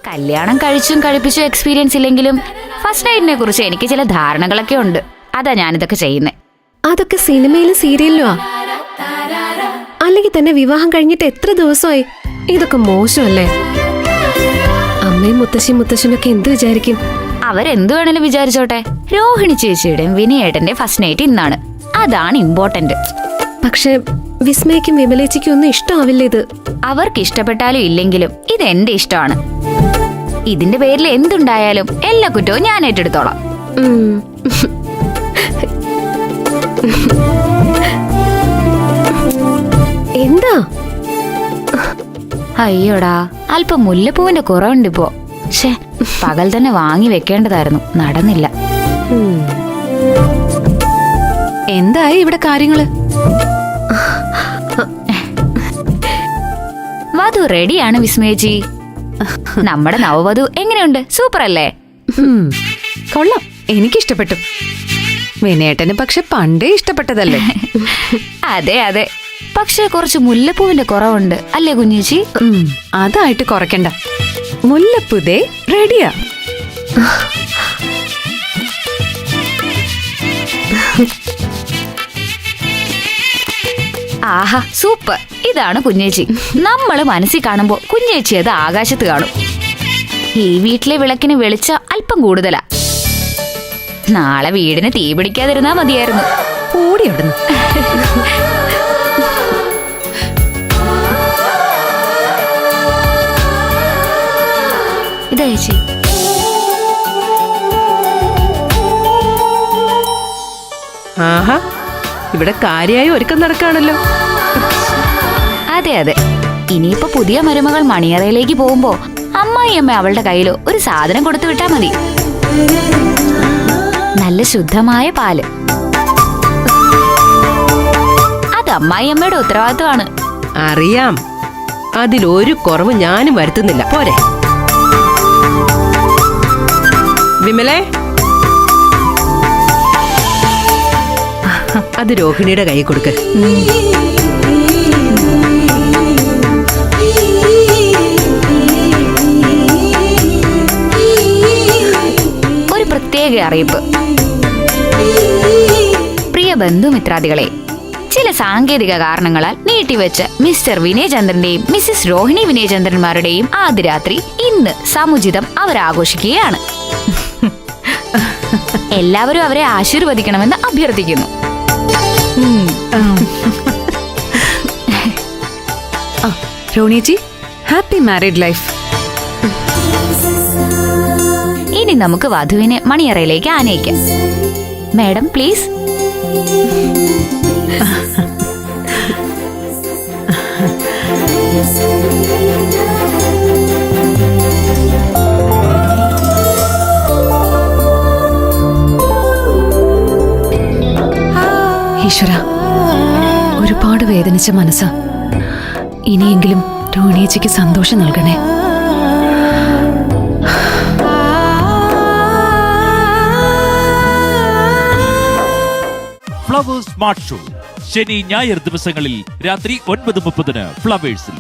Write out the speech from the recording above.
കല്യാണം കഴിച്ചും കഴിപ്പിച്ചും എക്സ്പീരിയൻസ് ഇല്ലെങ്കിലും ഫസ്റ്റ് നൈറ്റിനെ കുറിച്ച് എനിക്ക് ചില ധാരണകളൊക്കെ ഉണ്ട്. അതാ ഞാനിതൊക്കെ ചെയ്യുന്നത്. അതൊക്കെ സിനിമയിലും സീരിയലിലുമാ. അല്ലെങ്കിൽ തന്നെ വിവാഹം കഴിഞ്ഞിട്ട് എത്ര ദിവസമായി? ഇതൊക്കെ മോശമല്ലേ? അമ്മയും മുത്തശ്ശനൊക്കെ എന്ത് വിചാരിക്കും? അവരെന്തു വേണേലും വിചാരിച്ചോട്ടെ. രോഹിണി ചേച്ചിയുടെയും വിനയേട്ടന്റെ ഫസ്റ്റ് നൈറ്റ് ഇന്നാണ്. അതാണ് ഇമ്പോർട്ടന്റ്. പക്ഷെ വിസ്മയ്ക്കും വിമലേച്ചിക്കും ഒന്നും ഇഷ്ടമാവില്ല ഇത്. അവർക്ക് ഇഷ്ടപ്പെട്ടാലും ഇല്ലെങ്കിലും ഇത് എന്റെ ഇഷ്ടമാണ്. ഇതിന്റെ പേരിൽ എന്തുണ്ടായാലും എല്ലാ കുറ്റവും ഞാൻ ഏറ്റെടുത്തോളാം. എന്താ? അയ്യോടാ, അല്പം മുല്ലപ്പൂവിന്റെ കുറവുണ്ടിപ്പോ. ഷേ, പകൽ തന്നെ വാങ്ങി വെക്കേണ്ടതായിരുന്നു, നടന്നില്ല. എന്തായി ഇവിടെ കാര്യങ്ങള്? വധു റെഡിയാണ് വിസ്മയജി. നമ്മുടെ നവവധു എങ്ങനെയുണ്ട്? സൂപ്പർ അല്ലേ? കൊള്ളാം, എനിക്കിഷ്ടപ്പെട്ടു. വിനയേട്ടന് പക്ഷെ പണ്ടേ ഇഷ്ടപ്പെട്ടതല്ലേ? അതെ അതെ, പക്ഷെ കുറച്ച് മുല്ലപ്പൂവിന്റെ കുറവുണ്ട് അല്ലേ കുഞ്ഞേച്ചി? അതായിട്ട് കുറയ്ക്കണ്ട. മുല്ലപ്പൂതേ റെഡിയാ. ആഹാ, സൂപ്പർ. ഇതാണ് കുഞ്ഞേച്ചി. നമ്മള് മനസ്സിൽ കാണുമ്പോ കുഞ്ഞേച്ചി അത് ആകാശത്ത് കാണും. ഈ വീട്ടിലെ വിളക്കിന് വെളിച്ചം അല്പം കൂടുതലാ. നാളെ വീടിന് തീ പിടിക്കാതിരുന്നാ മതിയായിരുന്നു. ഓടി അവിടുന്ന്. ഇതാ ചേച്ചി. ആഹാ, ഇവിടെ കാര്യമായി ഒരുക്കം നടക്കാണല്ലോ. അതെ അതെ, ഇനിയിപ്പോ പുതിയ മരുമകൾ മണിയറയിലേക്ക് പോകുമ്പോ അമ്മായിയമ്മ അവളുടെ കയ്യിലോ ഒരു സാധനം കൊടുത്തു വിട്ടാ മതി. നല്ല ശുദ്ധമായ പാല്. അത് അമ്മായിയമ്മയുടെ ഉത്തരവാദിത്വമാണ്. അറിയാം, അതിലൊരു കുറവ് ഞാനും വരുത്തുന്നില്ല. പോരെ വിമലേ, അത് രോഹിണിയുടെ കൈ കൊടുക്ക്. ഒരു പ്രത്യേക അറിയിപ്പ്. പ്രിയ ബന്ധുമിത്രാദികളെ, ചില സാങ്കേതിക കാരണങ്ങളാൽ നീട്ടിവെച്ച മിസ്റ്റർ വിനയചന്ദ്രന്റെയും മിസ്സിസ് രോഹിണി വിനയചന്ദ്രന്മാരുടെയും ആദ്യ രാത്രി ഇന്ന് സമുചിതം അവരാഘോഷിക്കുകയാണ്. എല്ലാവരും അവരെ ആശീർവദിക്കണമെന്ന് അഭ്യർത്ഥിക്കുന്നു. രോണിജി, ഹാപ്പി മാരീഡ് ലൈഫ്. ഇനി നമുക്ക് വധുവിനെ മണിയറയിലേക്ക് ആനയിക്കാം. Madam please. ഈശ്വര, ഒരുപാട് വേദനിച്ച മനസ്സാ. ഇനിയെങ്കിലും രോണിയേച്ചിക്ക് സന്തോഷം നൽകണേ. ഫ്ലവേഴ്സ് സ്മാർട്ട് ഷോ ശനി ഞായർ ദിവസങ്ങളിൽ രാത്രി 9:30 ഫ്ലവേഴ്സിൽ.